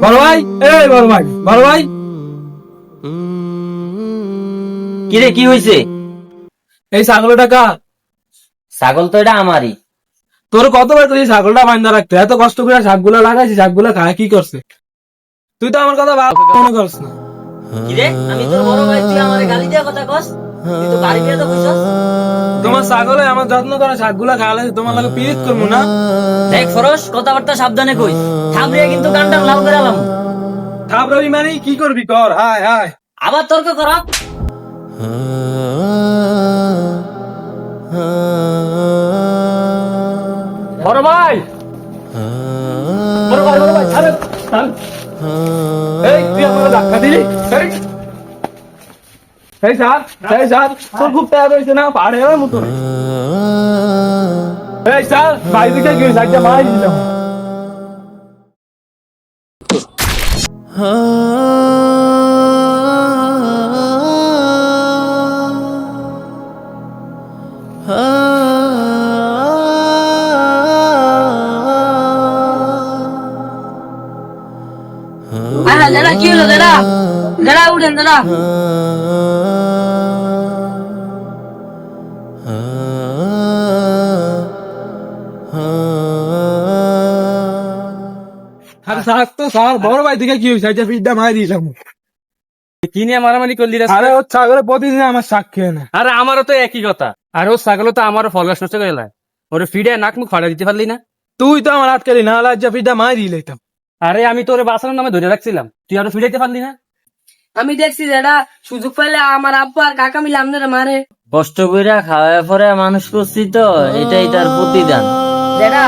বড় ভাই, এই বড় ভাই, বড় ভাই, কি রে, কি হয়েছে? এই ছাগলটা কার? ছাগল তো এটা আমারই। তোর কতবার তুই ছাগলটা বান্ধা রাখতে, এত কষ্ট করে শাকগুলা লাগাইছি, শাকগুলা খায় কি করছে? তুই তো আমার কথা মনে করছ না। কি রে, আমি তোর বড় ভাই, তুই আমারে গালি দেওয়া কথা কস? তুই তো বাড়ি বিয়ে তো কইছস। তোমার ছাগলে আমার যত্ন করে শাকগুলা খাওয়ালে তোমার লাগে পিরিত করবো না? দেখ ফরস, কথাবার্তা সাবধানে কইস, থামরিয়া কিন্তু কানটা লাল করে আলাম। থাপড়াবি মানে কি করবি কর, হায় হায়। আবার তর্ক করা। বড় ভাই, বড় ভাই, বড় ভাই, ছাড়েন, ছাড়েন। এই তুই আমার ধাক্কা দিলি, এই এই স্যার, এই স্যার, তোর খুব টায়ার হয়েছে না, পাড়ে যাওয়ার মতো। এই স্যার, বাইরে দিকে গিয়ে সাইডটা মারি দিলাম। দাদা কি হলো দাদা? দাদা উঠেন দাদা। আরে স্যার, তো স্যার বড় ভাই দিকে কি হয়েছে, সাইডটা ফিটটা মারি দিলাম। কি নিয়ে মারামারি করলি রে? আরে ওর ছাগলে প্রতিদিন আমার শাক খেয়ে না। আরে আমারও তো একই কথা। আর ও ছাগল তো আমারও ফল গাছ নষ্ট করে এলায়। ওরে ফিডে নাক মুখ ফাড়া দিতে পারলি না? তুই তো আমার আটকালি না, লাজ্জা ফিটটা মারি দিলাম। আরে আমি তোরে বাঁচানোর নামে ধরে রাখছিলাম, তুই আরো ফিরাইতে পারলি না? আমি দেখছি দাদা, সুযোগ পাইলে আমার আব্বা আর কাকা মিলে আপনারা মারে। কষ্ট কইরা খাওয়া পরে মানুষ করছি তো, এটাই তার প্রতিদান। দাদা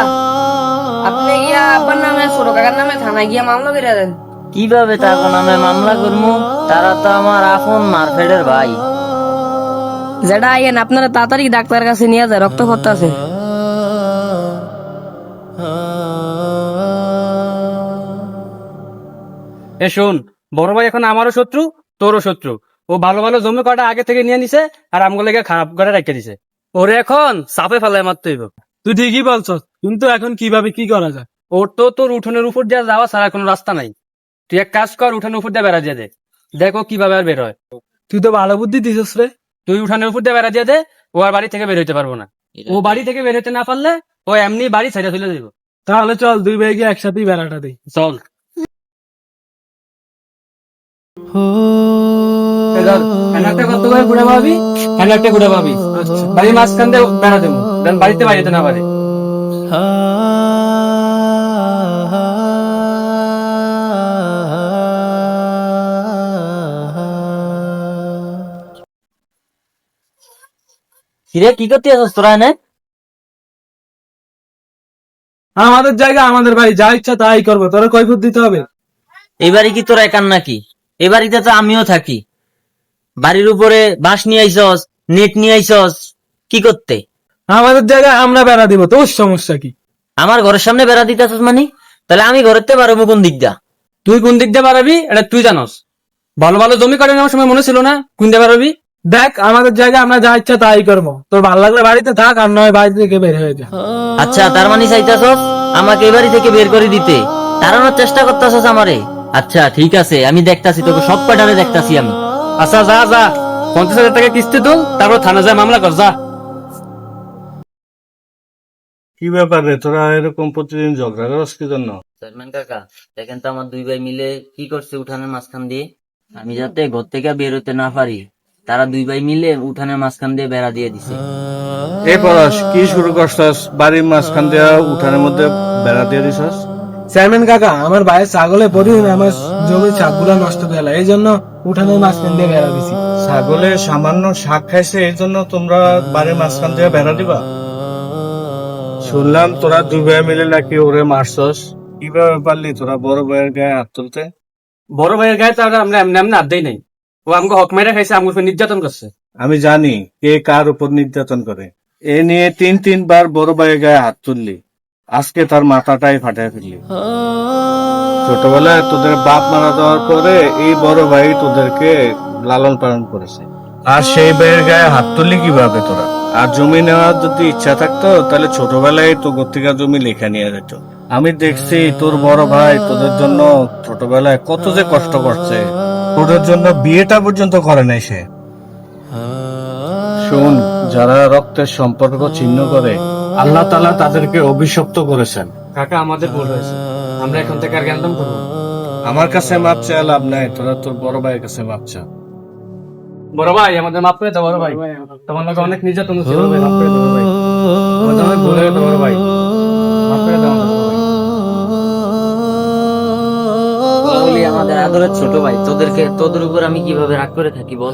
আপনি গিয়া আব্বার নামে ছোট কাকার নামে থানায় গিয়া মামলা করে দেন। কিভাবে তার নামে মামলা করবো? তারা তো আমার আপন মারফেডের ভাই। যেটা আইয়েন আপনারা তাড়াতাড়ি ডাক্তার কাছে নিয়ে যায়, রক্ত পড়তাছে। এ শোন, বড় ভাই এখন আমারও শত্রু, তোরও শত্রু। ও ভালো ভালো জমি কটা আগে থেকে নিয়ে নিছে, আর আমগুলোকে খারাপ করে রেখে দিছে। ওরে এখন সাপে ফেলায় মারতে হইব। তুই ঠিকই বলছ, কিন্তু এখন কিভাবে কি করা যায়? ওর তো তোর উঠোনের উপর দিয়ে যাওয়া ছাড়া কোনো রাস্তা নাই। তুই এক কাজ কর, উঠানের উপর দিয়ে বেড়া দিয়ে দে, দেখো কিভাবে আর বের হয়। তুই তো ভালো বুদ্ধি দিছিস রে। তুই উঠানের উপর দিয়ে বেড়া দিয়ে দে, ও আর বাড়ি থেকে বের হইতে পারবো না। ও বাড়ি থেকে বের হইতে না পারলে ও এমনি বাড়ি ছেড়ে চলে যাবো। তাহলে চল দুই ভাই গিয়ে একসাথেই বেড়াটা দিই। চল। এই ধর, এখানে একটা কত করে ঘুরে পাবি, এখানে একটা ঘুরে পাবি। বাড়ির মাঝখান দিয়ে বেড়া দেবো, যেন বাড়িতে বাইরে না পারে। কিরে, কি করতে আসছ তোরা এনে? আমাদের জায়গা আমাদের বাড়ি, যা ইচ্ছা তাই করবো, তোরা কৈফিয়ত দিতে হবে। এই বাড়ি কি তোরা একান নাকি? এই বাড়িতে তো আমিও থাকি। বাড়ির উপরে বাঁশ নিয়ে আইসস, নেট নিয়ে আইসস, কি করতে? আমাদের জায়গায় আমরা বেড়া দিব, তোর সমস্যা কি? আমার ঘরের সামনে বেড়া দিতেছস মানে? তাহলে আমি ঘরেতে পারবো কোন দিক দা? তুই কোন দিক দিয়ে পারবি এটা তুই জানস। ভালো ভালো জমি কাটে নেওয়ার সময় মনে ছিল না কোন দিয়ে পারবি? দেখ, আমাদের জায়গায় আমরা যা ইচ্ছা তাই করবো, তোর ভালো লাগলে বাড়িতে থাক, আর নয় বাড়ি থেকে বের হয়ে যা। আচ্ছা, তার মানে চাইতাছস আমাকে এই বাড়ি থেকে বের করে দিতে, তাড়ানোর চেষ্টা করতেছস আমারে? আচ্ছা ঠিক আছে, আমি দেখতাছি, তোকে সব কয়টারে দেখতাছি আমি। আচ্ছা যা যা, 50,000 টাকা কিস্তি তুল, তারপর থানা যায় মামলা কর, যা। কি ব্যাপার রে, তোরা এরকম প্রতিদিন ঝগড়া করস কি জন্য? চেয়ারম্যান কাকা, দেখেন তো আমার দুই ভাই মিলে কি করছে উঠানের মাঝখান দিয়ে। আমি যাতে ঘর থেকে বের হতে না পারি, তারা দুই ভাই মিলে উঠানের মাঝখান দিয়ে বেড়া দিয়ে দিছে। এ পরশ, কি শুরু করছস? বাড়ির মাঝখান দিয়ে উঠানের মধ্যে বেড়া দিয়ে দিছস? চেয়ারম্যান কাকা, আমার ভাইয়ের ছাগলে প্রতিদিন আমার জমির শাকগুলা নষ্ট করে, এই জন্য উঠানের মাঝখান দিয়ে বেড়া দিছি। ছাগলে সামান্য শাক খাইছে, এই জন্য তোমরা বাড়ির মাঝখান দিয়ে বেড়া দিবা? শুনলাম তোরা দুই ভাই মিলে নাকি ওরে মারছস। কিভাবে পারলি তোরা বড় ভাইয়ের গায়ে হাত তুলতে? বড় ভাইয়ের গায়ে তো আমরা এমনি এমনি আড্ডাই নাই। ও আমাকে হক মেরে খাইছে, আমাকে উপর নির্যাতন করছে। আমি জানি কে কার উপর নির্যাতন করে। এ নিয়ে তিনবার বড় ভাইয়ের গায়ে হাত তুললি, আজকে তার মাথাটাই ফাটাই ফেললি। ছোটবেলায় তোদের বাপ মারা যাওয়ার পরে এই বড় ভাই তোদেরকে লালন পালন করেছে, আর সেই ভাইয়ের গায়ে হাত তুললি কিভাবে তোরা? আর জমি নেওয়ার যদি ইচ্ছা থাকতো তাহলে ছোটবেলায় তো গত্তিকা জমি লেখা নিয়ে যেত। আমি দেখছি তোর বড় ভাই তোদের জন্য ছোটবেলায় কত যে কষ্ট করছে, তোদের জন্য বিয়েটা পর্যন্ত করে নাই সে। শোন, যারা রক্তের সম্পর্ক ছিন্ন করে আল্লাহ তাআলা তাদেরকে অভিশপ্ত করেছেন। কাকা আমাদের ভুল হয়েছে, আমরা এখন থেকে আর জ্ঞান করবো। আমার কাছে মাপ চেয়ে লাভ নাই, তোরা তোর বড় ভাইয়ের কাছে মাপ চা। বড় ভাই আমাদের মাফ করে দাও বড় ভাই, তোমার লোক অনেক নির্যাতন ছিল ভাই, মাফ করে দাও বড় ভাই, আমাদের অনেক ভুল হয়ে গেছে বড় ভাই, মাফ করে দাও আমাদের বড় ভাই। বলি আমাদের আদরের ছোট ভাই, তোদের উপর আমি কিভাবে রাগ করে থাকি বল?